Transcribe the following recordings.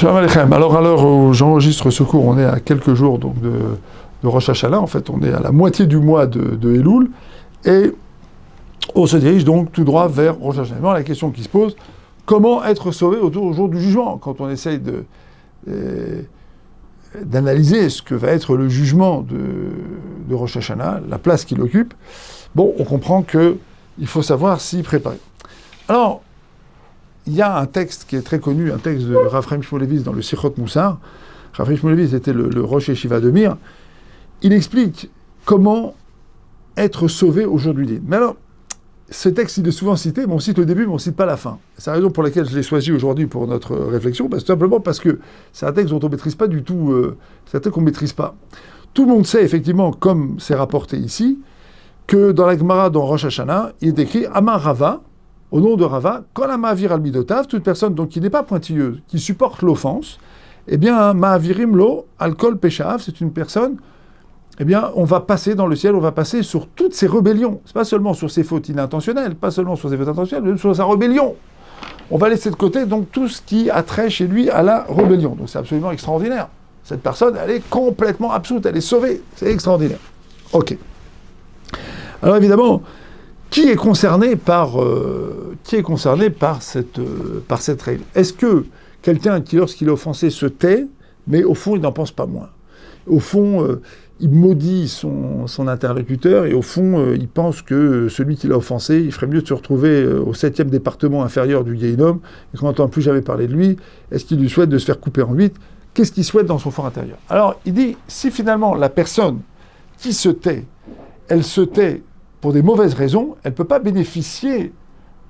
Shalom Aleichem. Alors, à l'heure où j'enregistre ce cours, on est à quelques jours donc, de Rosh Hashanah. En fait, on est à la moitié du mois de Elul. Et on se dirige donc tout droit vers Rosh Hashanah. La question qui se pose, comment être sauvé au jour du jugement? Quand on essaye d'analyser ce que va être le jugement de Rosh Hashanah, la place qu'il occupe, bon, on comprend qu'il faut savoir s'y préparer. Alors, il y a un texte qui est très connu, un texte de Rav Chaim Shmulevitz dans le Sichot Moussar. Rav Chaim Shmulevitz était le Rosh Yeshiva de Mir. Il explique comment être sauvé au jour du dîn. Mais alors, ce texte, il est souvent cité, mais on cite le début, mais on ne cite pas la fin. C'est la raison pour laquelle je l'ai choisi aujourd'hui pour notre réflexion, tout simplement parce que c'est un texte dont on ne maîtrise pas du tout, c'est un texte qu'on ne maîtrise pas. Tout le monde sait, effectivement, comme c'est rapporté ici, que dans la Gemara, dans Rosh Hashanah, il est écrit « Amar Rava », au nom de Rava, « Kol ha-ma'avir al midotav », toute personne donc, qui n'est pas pointilleuse, qui supporte l'offense, eh bien, « ma'avirim lo al kol peshav », c'est une personne, eh bien, on va passer dans le ciel, on va passer sur toutes ses rébellions. C'est pas seulement sur ses fautes inintentionnelles, pas seulement sur ses fautes intentionnelles, mais sur sa rébellion. On va laisser de côté donc tout ce qui a trait chez lui à la rébellion. Donc c'est absolument extraordinaire. Cette personne, elle est complètement absoute, elle est sauvée. C'est extraordinaire. Ok. Alors évidemment, qui est concerné par cette règle? Est-ce que quelqu'un qui, lorsqu'il est offensé, se tait, mais au fond, il n'en pense pas moins? Au fond, il maudit son interlocuteur et au fond, il pense que celui qui l'a offensé, il ferait mieux de se retrouver au 7e département inférieur du Guéhinom et qu'on n'entend plus jamais parler de lui. Est-ce qu'il lui souhaite de se faire couper en 8? Qu'est-ce qu'il souhaite dans son fort intérieur? Alors, il dit, si finalement la personne qui se tait, elle se tait pour des mauvaises raisons, elle ne peut pas bénéficier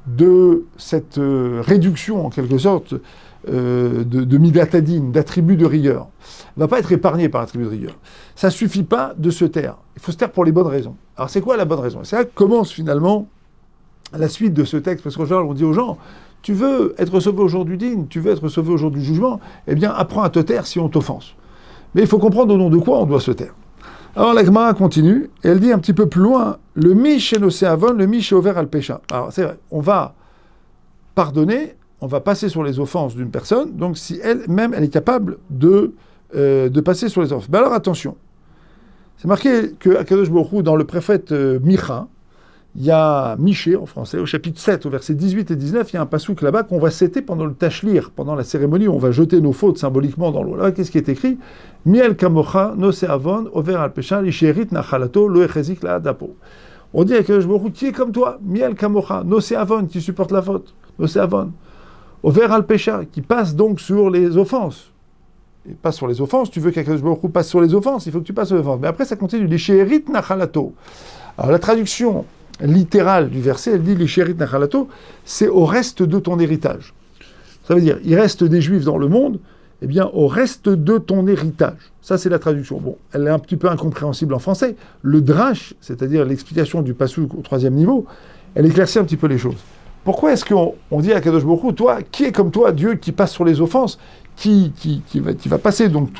de cette réduction, en quelque sorte, de midatadine, d'attribut de rigueur. Elle ne va pas être épargnée par l'attribut de rigueur. Ça ne suffit pas de se taire. Il faut se taire pour les bonnes raisons. Alors c'est quoi la bonne raison? C'est là que commence finalement la suite de ce texte, parce qu'en général on dit aux gens, tu veux être sauvé au jour du dîn, tu veux être sauvé au jour du jugement, eh bien apprends à te taire si on t'offense. Mais il faut comprendre au nom de quoi on doit se taire. Alors la Gemara continue, et elle dit un petit peu plus loin, le mi chez Noséavon, le mi chez Over al Pesha. Alors c'est vrai, on va pardonner, on va passer sur les offenses d'une personne, donc si elle-même, elle est capable de passer sur les offenses. Mais alors attention, c'est marqué que Akadosh Baruch Hu, dans le prophète Micha, il y a Michée en français, au chapitre 7, au verset 18 et 19, il y a un passouk là-bas qu'on va citer pendant le tachlir, pendant la cérémonie, on va jeter nos fautes symboliquement dans l'eau. Là, qu'est-ce qui est écrit? Miel kamocha, nose avon, over al pesha, lisherit nachalato, lo echezik la adapo. On dit à Akadosh Baruch Hu, qui est comme toi? Miel kamocha, nose avon, qui supporte la faute, nose avon. Over al pesha, qui passe donc sur les offenses. Et passe sur les offenses, tu veux qu'Akadosh Baruch Hu passe sur les offenses, il faut que tu passes sur les offenses. Mais après, ça continue, lisherit nachalato. Alors la traduction littérale du verset, elle dit lisherit nachalato, c'est au reste de ton héritage. Ça veut dire, il reste des Juifs dans le monde, eh bien, au reste de ton héritage. Ça, c'est la traduction. Bon, elle est un petit peu incompréhensible en français. Le drash, c'est-à-dire l'explication du passouk au 3e niveau, elle éclaircit un petit peu les choses. Pourquoi est-ce qu'on dit à Kadosh Baruch Hu, toi, qui est comme toi, Dieu qui passe sur les offenses, qui va passer donc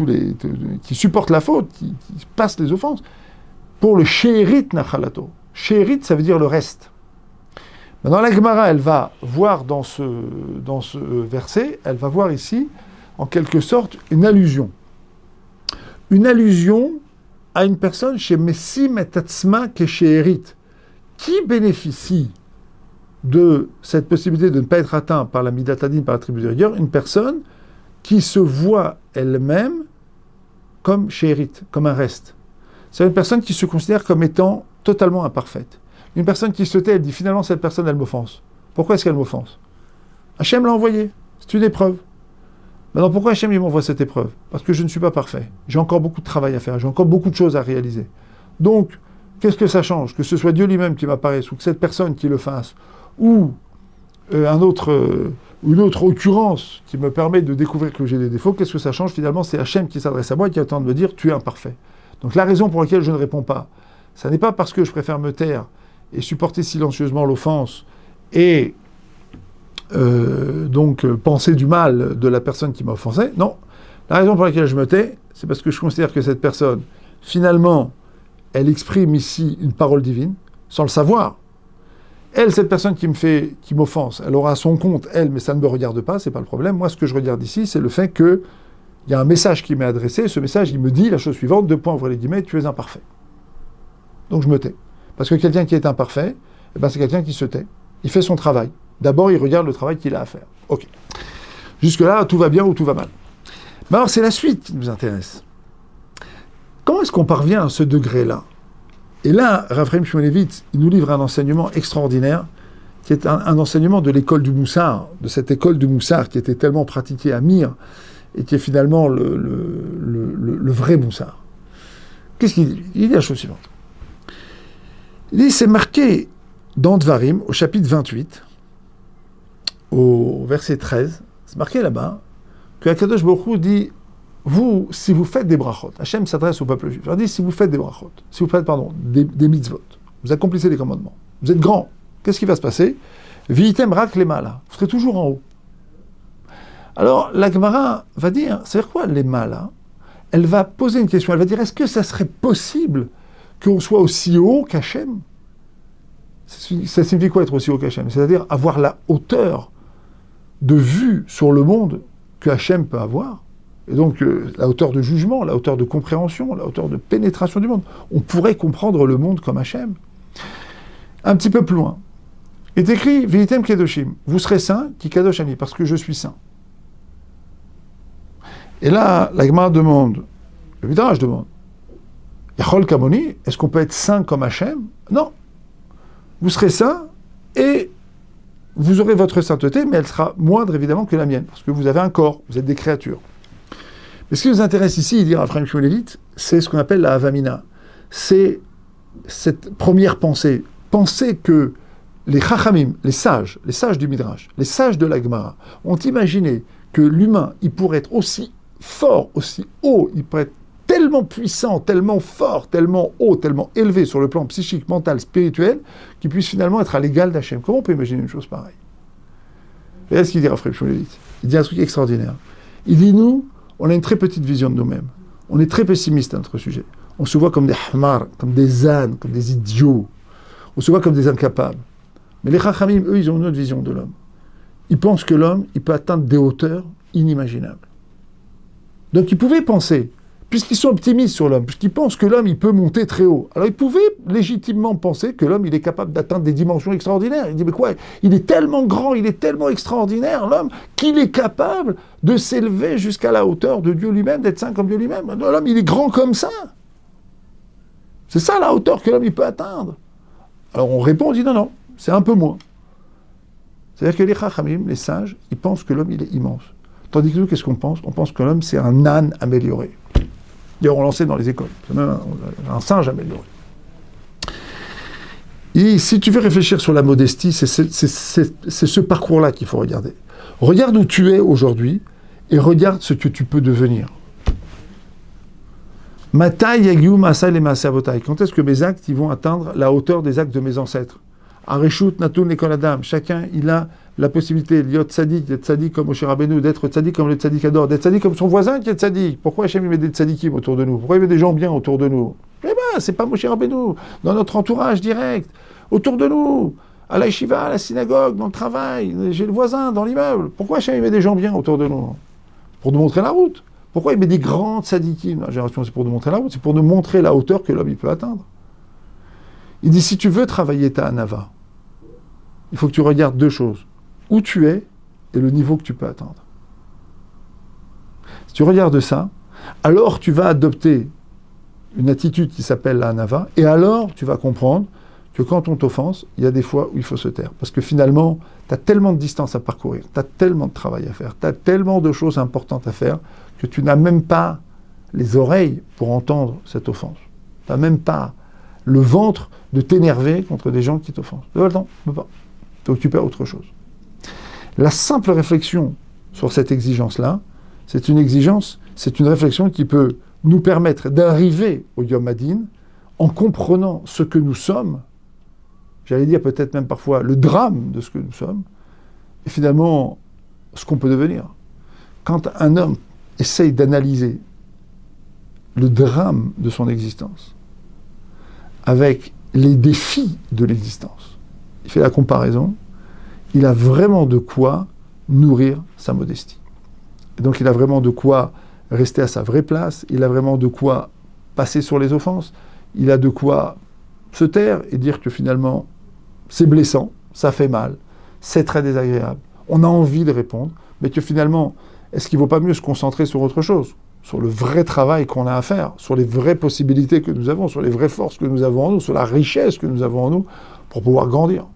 qui supporte la faute, qui passe les offenses, pour le she'erit nachalato. She'erit, ça veut dire le reste. Maintenant, la Gemara, elle va voir dans ce verset, elle va voir ici, en quelque sorte, une allusion. Une allusion à une personne chez Messim et Tatzma ke she'erit, qui bénéficie de cette possibilité de ne pas être atteint par la midatadine, par la tribu de rigueur, une personne qui se voit elle-même comme she'erit, comme un reste. C'est une personne qui se considère comme étant totalement imparfaite. Une personne qui se tait, elle dit finalement cette personne, elle m'offense. Pourquoi est-ce qu'elle m'offense? Hachem l'a envoyé, c'est une épreuve. Maintenant, pourquoi Hachem il m'envoie cette épreuve? Parce que je ne suis pas parfait. J'ai encore beaucoup de travail à faire, j'ai encore beaucoup de choses à réaliser. Donc, qu'est-ce que ça change? Que ce soit Dieu lui-même qui m'apparaisse, ou que cette personne qui le fasse, ou une autre occurrence qui me permet de découvrir que j'ai des défauts, qu'est-ce que ça change? Finalement, c'est Hachem qui s'adresse à moi et qui attend de me dire « tu es imparfait ». Donc la raison pour laquelle je ne réponds pas, ça n'est pas parce que je préfère me taire et supporter silencieusement l'offense et donc penser du mal de la personne qui m'a offensé. Non, la raison pour laquelle je me tais, c'est parce que je considère que cette personne, finalement, elle exprime ici une parole divine, sans le savoir. Elle, cette personne qui m'offense, elle aura son compte, elle, mais ça ne me regarde pas, c'est pas le problème. Moi, ce que je regarde ici, c'est le fait qu'il y a un message qui m'est adressé. Ce message, il me dit la chose suivante, : tu es imparfait. Donc je me tais. Parce que quelqu'un qui est imparfait, c'est quelqu'un qui se tait. Il fait son travail. D'abord, il regarde le travail qu'il a à faire. Ok. Jusque-là, tout va bien ou tout va mal. Mais alors, c'est la suite qui nous intéresse. Comment est-ce qu'on parvient à ce degré-là ? Et là, Rav Chaim Shmulevitz, il nous livre un enseignement extraordinaire, qui est un enseignement de l'école du Moussar, de cette école du Moussar qui était tellement pratiquée à Mir, et qui est finalement le vrai Moussar. Qu'est-ce qu'il dit ? Il dit la chose suivante. Il dit, c'est marqué dans Dvarim, au chapitre 28, au verset 13, c'est marqué là-bas, que Akadosh Baruch Hu dit, vous, si vous faites des brachot, Hachem s'adresse au peuple juif, il leur dit, si vous faites des brachot, si vous faites, des mitzvot, vous accomplissez les commandements, vous êtes grand, qu'est-ce qui va se passer ? Vi'item rak lemala, vous serez toujours en haut. Alors, la Gemara va dire, c'est-à-dire quoi lemala ? Elle va poser une question, elle va dire, est-ce que ça serait possible qu'on soit aussi haut qu'Hachem ? Ça signifie quoi être aussi haut qu'Hachem ? C'est-à-dire avoir la hauteur de vue sur le monde que Hachem peut avoir. Et donc, la hauteur de jugement, la hauteur de compréhension, la hauteur de pénétration du monde. On pourrait comprendre le monde comme Hachem. Un petit peu plus loin. Il est écrit, Veitem Kedoshim, vous serez saints, qui Kadosh Ani, parce que je suis saint. Et là, la Gemara demande, le Midrash demande, Yachol Kamoni, est-ce qu'on peut être saint comme Hachem ? Non. Vous serez saint, et vous aurez votre sainteté, mais elle sera moindre évidemment que la mienne, parce que vous avez un corps, vous êtes des créatures. Mais ce qui nous intéresse ici, il dit Rav Chaim Shmulevitz, c'est ce qu'on appelle la Havamina. C'est cette première pensée. Penser que les Chachamim, les sages du Midrash, les sages de la Gemara, ont imaginé que l'humain, il pourrait être aussi fort, aussi haut, il pourrait être tellement puissant, tellement fort, tellement haut, tellement élevé sur le plan psychique, mental, spirituel, qu'il puisse finalement être à l'égal d'Hachem. Comment on peut imaginer une chose pareille ? Et là, ce qu'il dit Rav Chaim Shmulevitz, il dit un truc extraordinaire. Il dit, nous, on a une très petite vision de nous-mêmes. On est très pessimiste à notre sujet. On se voit comme des hamars, comme des ânes, comme des idiots. On se voit comme des incapables. Mais les Chachamim, eux, ils ont une autre vision de l'homme. Ils pensent que l'homme, il peut atteindre des hauteurs inimaginables. Donc ils pouvaient penser, puisqu'ils sont optimistes sur l'homme, puisqu'ils pensent que l'homme, il peut monter très haut. Alors ils pouvaient légitimement penser que l'homme, il est capable d'atteindre des dimensions extraordinaires. Ils disent, mais quoi ? Il est tellement grand, il est tellement extraordinaire, l'homme, qu'il est capable de s'élever jusqu'à la hauteur de Dieu lui-même, d'être saint comme Dieu lui-même. L'homme, il est grand comme ça. C'est ça la hauteur que l'homme, il peut atteindre. Alors on répond, on dit, non, c'est un peu moins. C'est-à-dire que les Chachamim, les sages, ils pensent que l'homme, il est immense. Tandis que nous, qu'est-ce qu'on pense ? On pense que l'homme, c'est un âne amélioré. D'ailleurs, on l'enseigne dans les écoles. C'est même un singe amélioré. Et si tu veux réfléchir sur la modestie, c'est ce parcours-là qu'il faut regarder. Regarde où tu es aujourd'hui et regarde ce que tu peux devenir. Matai yagiu masai le masai avotai. Quand est-ce que mes actes ils vont atteindre la hauteur des actes de mes ancêtres ? Areshut natun lekol adam. Chacun, il a la possibilité d'être tzadik comme Moshe Rabbeinu, d'être tzadik comme le tzadikador, d'être tzadik comme son voisin qui est tzadik. Pourquoi Hachem met des tzadikim autour de nous ? Pourquoi il met des gens bien autour de nous ? Eh bien, c'est pas Moshe Rabbeinu, dans notre entourage direct, autour de nous, à la yeshiva, à la synagogue, dans le travail, chez le voisin, dans l'immeuble. Pourquoi Hachem met des gens bien autour de nous ? Pour nous montrer la route. Pourquoi il met des grands tzadikim ? La génération, c'est pour nous montrer la route, c'est pour nous montrer la hauteur que l'homme il peut atteindre. Il dit, si tu veux travailler ta anava, il faut que tu regardes deux choses. Où tu es et le niveau que tu peux atteindre. Si tu regardes ça, alors tu vas adopter une attitude qui s'appelle la anava, et alors tu vas comprendre que quand on t'offense, il y a des fois où il faut se taire. Parce que finalement, tu as tellement de distance à parcourir, tu as tellement de travail à faire, tu as tellement de choses importantes à faire, que tu n'as même pas les oreilles pour entendre cette offense. Tu n'as même pas le ventre de t'énerver contre des gens qui t'offensent. Tu n'as pas le temps, tu ne peux pas. Tu es occupé à autre chose. La simple réflexion sur cette exigence-là, c'est une exigence, c'est une réflexion qui peut nous permettre d'arriver au Yom Hadin en comprenant ce que nous sommes, j'allais dire peut-être même parfois le drame de ce que nous sommes, et finalement ce qu'on peut devenir. Quand un homme essaye d'analyser le drame de son existence avec les défis de l'existence, il fait la comparaison, il a vraiment de quoi nourrir sa modestie. Et donc il a vraiment de quoi rester à sa vraie place, il a vraiment de quoi passer sur les offenses, il a de quoi se taire et dire que finalement c'est blessant, ça fait mal, c'est très désagréable, on a envie de répondre, mais que finalement, est-ce qu'il ne vaut pas mieux se concentrer sur autre chose, sur le vrai travail qu'on a à faire, sur les vraies possibilités que nous avons, sur les vraies forces que nous avons en nous, sur la richesse que nous avons en nous, pour pouvoir grandir.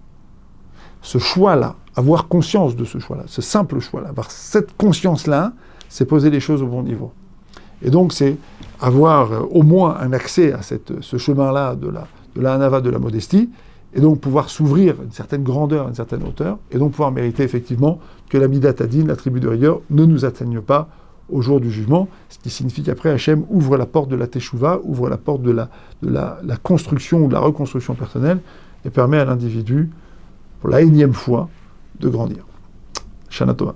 Ce choix-là, avoir conscience de ce choix-là, ce simple choix-là, avoir cette conscience-là, c'est poser les choses au bon niveau. Et donc, c'est avoir au moins un accès à ce chemin-là de la hanava, de la modestie, et donc pouvoir s'ouvrir à une certaine grandeur, à une certaine hauteur, et donc pouvoir mériter effectivement que la midat hadin, la tribu de rigueur, ne nous atteigne pas au jour du jugement, ce qui signifie qu'après Hachem ouvre la porte de la teshuva, ouvre la porte de la construction ou de la reconstruction personnelle, et permet à l'individu, pour la énième fois, de grandir. Shana Tova.